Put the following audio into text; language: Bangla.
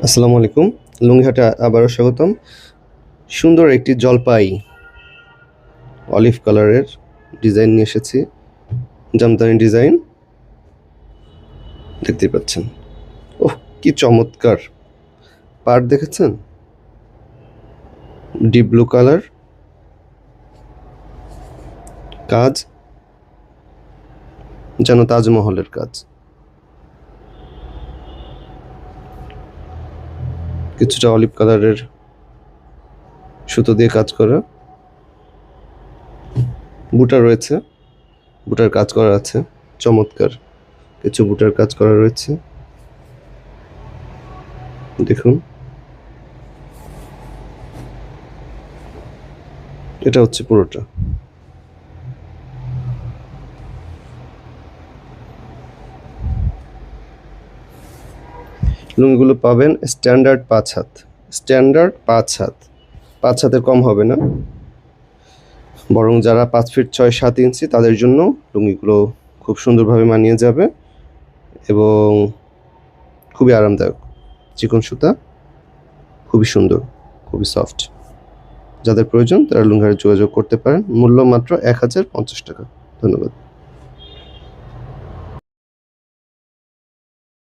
আসসালামু আলাইকুম। লুঙ্গিহাটে আবারও স্বাগতম। সুন্দর একটি জলপাই অলিভ কালারের ডিজাইন নিয়ে এসেছি। জামদানি ডিজাইন দেখতেই পাচ্ছেন। ওহ, কি চমৎকার! পাড় দেখেছেন? ডিপ ব্লু কালার, কাজ যেন তাজমহলের কাজ। কিছুটা অলিভ কালারের সুতো দিয়ে কাজ করা। বুটা রয়েছে, বুটার কাজ করা আছে। চমৎকার কিছু বুটার কাজ করা রয়েছে, দেখুন। এটা হচ্ছে পুরোটা। লুঙ্গিগুলো পাবেন স্ট্যান্ডার্ড 5 হাত। স্ট্যান্ডার্ড 5 হাত, 5 হাতের কম হবে না। বরং যারা 5 ফিট 6-7 ইঞ্চি তাদের জন্য লুঙ্গিগুলো খুব সুন্দরভাবে মানিয়ে যাবে এবং খুবই আরামদায়ক। চিকন সুতা, খুবই সুন্দর, খুবই সফট। যাদের প্রয়োজন তারা লুঙ্গিহাটে যোগাযোগ করতে পারেন। মূল্য মাত্র 1050 টাকা। ধন্যবাদ।